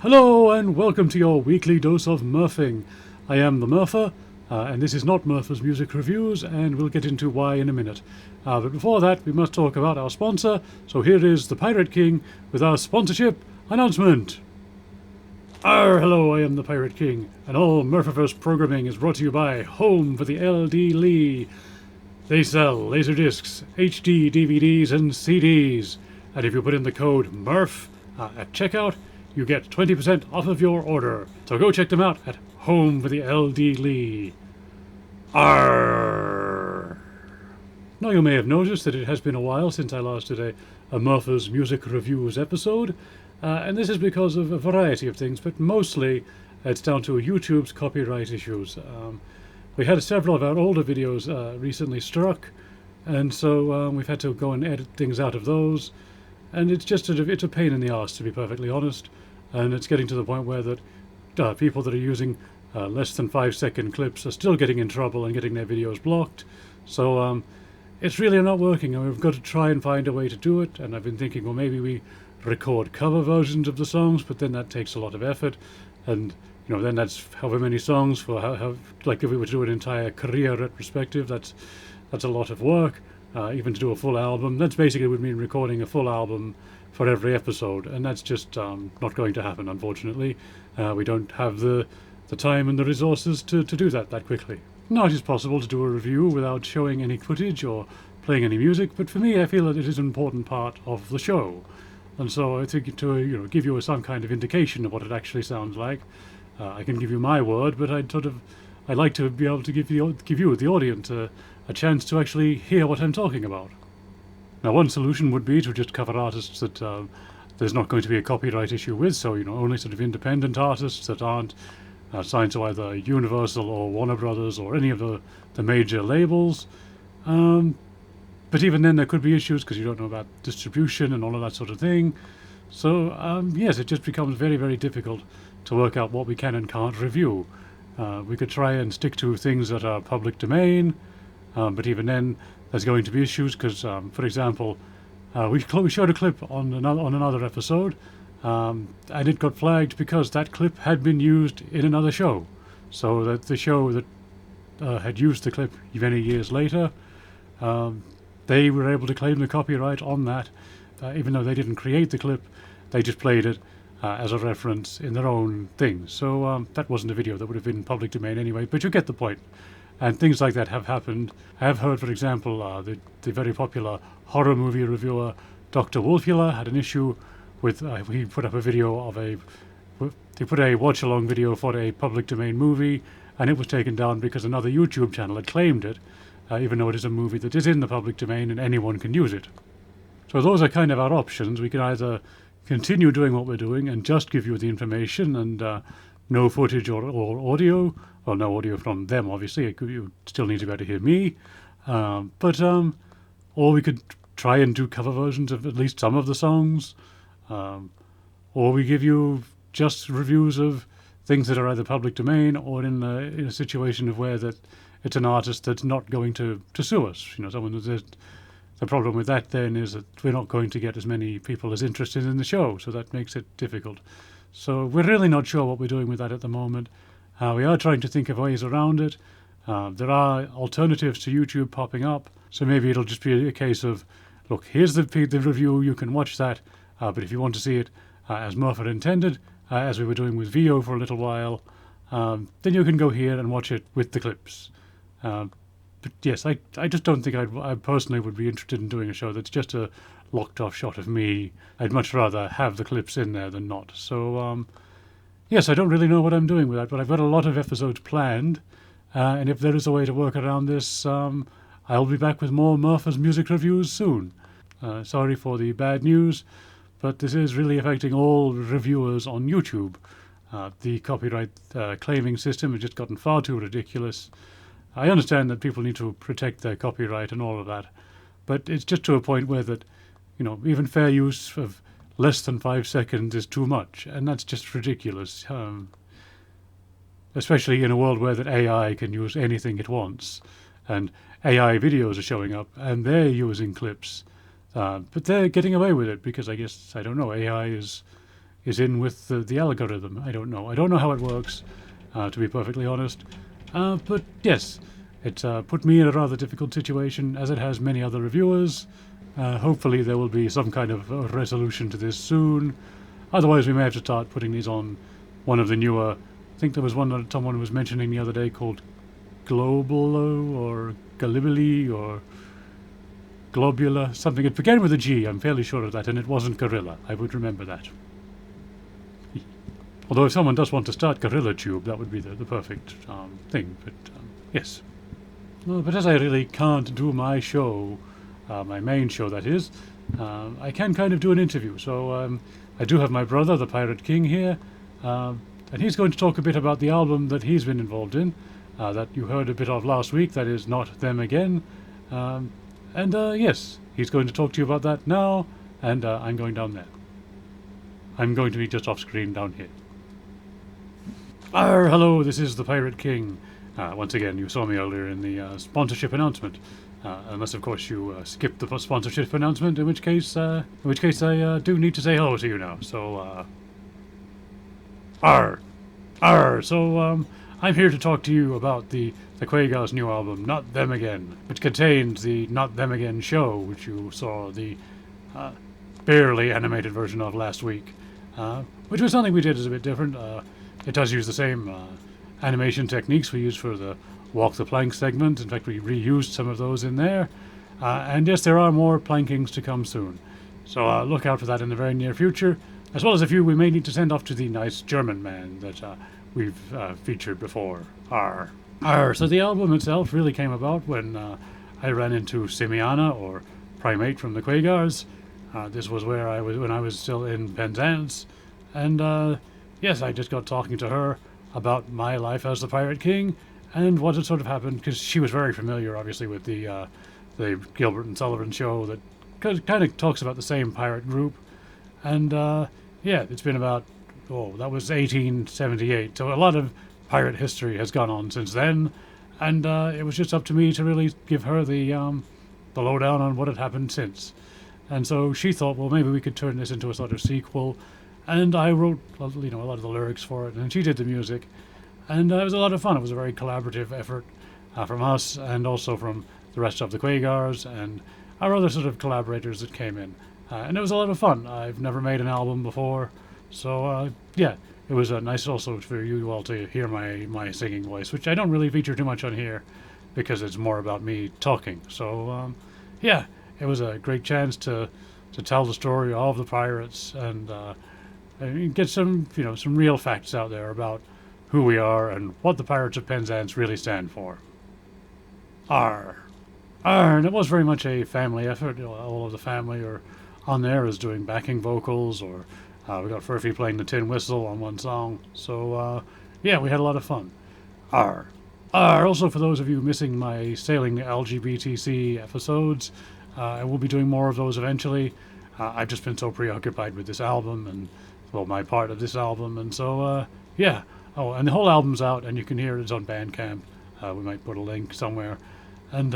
Hello and welcome to your weekly dose of Murfing. I am the Murfer, and this is not Murfer's Music Reviews, and we'll get into why in a minute. But before that, we must talk about our sponsor, so here is the Pirate King with our sponsorship announcement. Hello, I am the Pirate King, and all Murferverse programming is brought to you by Home for the LD Lee. They sell Laserdiscs, HD DVDs, and CDs, and if you put in the code MURF at checkout, you get 20% off of your order. So go check them out at Home for the LD Lee. Arr! Now you may have noticed that it has been a while since I last did a Murfer's Music Reviews episode, and this is because of a variety of things, but mostly it's down to YouTube's copyright issues. We had several of our older videos recently struck, and so we've had to go and edit things out of those, and it's just it's a pain in the arse, to be perfectly honest. And it's getting to the point where that people that are using less than 5-second clips are still getting in trouble and getting their videos blocked. So it's really not working, and we've got to try and find a way to do it. And I've been thinking, well, maybe we record cover versions of the songs, but then that takes a lot of effort, and then that's however many songs for how like if we were to do an entire career retrospective, that's a lot of work. Even to do a full album, that's basically would mean recording a full album for every episode, and that's just not going to happen, unfortunately. We don't have the time and the resources to do that quickly. Now, it is possible to do a review without showing any footage or playing any music, but for me, I feel that it is an important part of the show. And so I think to give you some kind of indication of what it actually sounds like, I can give you my word, but I'd like to be able to give you, the audience, a chance to actually hear what I'm talking about. Now, one solution would be to just cover artists that there's not going to be a copyright issue with, so only sort of independent artists that aren't signed to either Universal or Warner Brothers or any of the major labels. But even then, there could be issues because you don't know about distribution and all of that sort of thing. So yes, it just becomes very, very difficult to work out what we can and can't review. We could try and stick to things that are public domain, but even then, there's going to be issues because, for example, we showed a clip on another episode, and it got flagged because that clip had been used in another show. So that the show that had used the clip many years later, they were able to claim the copyright on that, even though they didn't create the clip. They just played it as a reference in their own thing. So that wasn't a video that would have been public domain anyway, but you get the point. And things like that have happened. I have heard, for example, the very popular horror movie reviewer Dr. Wolfula had an issue with, he put up a video he put a watch-along video for a public domain movie, and it was taken down because another YouTube channel had claimed it, even though it is a movie that is in the public domain and anyone can use it. So those are kind of our options. We can either continue doing what we're doing and just give you the information and no footage or audio. Well, no audio from them, obviously. You still need to be able to hear me. Or we could try and do cover versions of at least some of the songs. Or we give you just reviews of things that are either public domain or in a situation of where that it's an artist that's not going to sue us. The problem with that then is that we're not going to get as many people as interested in the show, so that makes it difficult. So we're really not sure what we're doing with that at the moment. We are trying to think of ways around it. There are alternatives to YouTube popping up, so maybe it'll just be a case of, look, here's the review, you can watch that, but if you want to see it as Murfer intended, as we were doing with VO for a little while, then you can go here and watch it with the clips. But yes, I just don't think I personally would be interested in doing a show that's just a locked-off shot of me. I'd much rather have the clips in there than not. So, yes, I don't really know what I'm doing with that, but I've got a lot of episodes planned, and if there is a way to work around this, I'll be back with more Murfer's Music Reviews soon. Sorry for the bad news, but this is really affecting all reviewers on YouTube. The copyright claiming system has just gotten far too ridiculous. I understand that people need to protect their copyright and all of that, but it's just to a point where that, even fair use of less than 5 seconds is too much, and that's just ridiculous. Especially in a world where that AI can use anything it wants, and AI videos are showing up, and they're using clips, but they're getting away with it because I guess, I don't know, AI is is in with the algorithm. I don't know. I don't know how it works, to be perfectly honest. But yes, it's put me in a rather difficult situation, as it has many other reviewers. Hopefully there will be some kind of resolution to this soon. Otherwise we may have to start putting these on one of the newer... I think there was one that someone was mentioning the other day called Globalo or Galibili or Globula, something. It began with a G, I'm fairly sure of that, and it wasn't Gorilla. I would remember that. Although if someone does want to start Gorilla Tube, that would be the perfect thing, but yes. Well, but as I really can't do my show, my main show that is, I can kind of do an interview. So I do have my brother, the Pirate King, here, and he's going to talk a bit about the album that he's been involved in, that you heard a bit of last week, that is Not Them Again. And yes, he's going to talk to you about that now, and I'm going down there. I'm going to be just off screen down here. Hello, this is the Pirate King. Once again, you saw me earlier in the sponsorship announcement. Unless, of course, you skipped the sponsorship announcement, in which case I do need to say hello to you now. So, So, I'm here to talk to you about the Quagaars' new album, Not Them Again, which contains the Not Them Again show, which you saw the barely animated version of last week, which was something we did as a bit different. It does use the same animation techniques we used for the Walk the Plank segment. In fact, we reused some of those in there. And yes, there are more plankings to come soon. So look out for that in the very near future, as well as a few we may need to send off to the nice German man that we've featured before. So the album itself really came about when I ran into Simiana, or Primate from the Quagaars. This was where I was when I was still in Penzance. And yes, I just got talking to her about my life as the Pirate King and what had sort of happened, because she was very familiar, obviously, with the Gilbert and Sullivan show that kind of talks about the same pirate group. And yeah, it's been about, that was 1878, so a lot of pirate history has gone on since then, and it was just up to me to really give her the lowdown on what had happened since. And so she thought, well, maybe we could turn this into a sort of sequel, and I wrote, a lot of the lyrics for it, and she did the music, and it was a lot of fun. It was a very collaborative effort from us, and also from the rest of the Quagaars, and our other sort of collaborators that came in. And it was a lot of fun. I've never made an album before, so yeah, it was nice also for you all to hear my singing voice, which I don't really feature too much on here, because it's more about me talking. So yeah, it was a great chance to tell the story of the pirates and get some some real facts out there about who we are and what the Pirates of Penzance really stand for. And it was very much a family effort. All of the family are on there as doing backing vocals, or we got Furphy playing the tin whistle on one song. So yeah, we had a lot of fun. Also, for those of you missing my Sailing the LGBTC episodes, I will be doing more of those eventually. I've just been so preoccupied with this album and, well, my part of this album, and so yeah. Oh, and the whole album's out, and you can hear it's on Bandcamp. We might put a link somewhere. And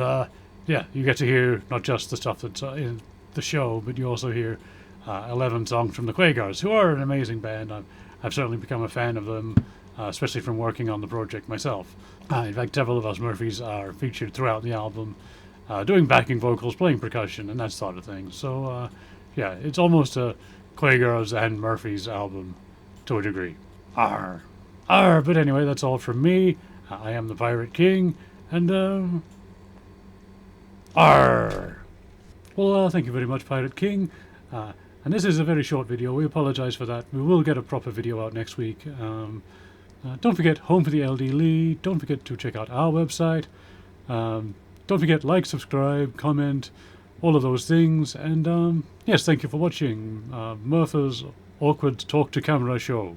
yeah, you get to hear not just the stuff that's in the show, but you also hear 11 songs from the Quagaars, who are an amazing band. I've certainly become a fan of them, especially from working on the project myself. In fact, several of us Murphys are featured throughout the album, doing backing vocals, playing percussion, and that sort of thing. So yeah, it's almost a Quagaars and Murphys album to a degree. But anyway, that's all from me. I am the Pirate King, and Well, thank you very much, Pirate King. And this is a very short video. We apologize for that. We will get a proper video out next week. Don't forget, Home for the LD Lee. Don't forget to check out our website. Don't forget, like, subscribe, comment, all of those things. And yes, thank you for watching Murfer's Awkward Talk to Camera show.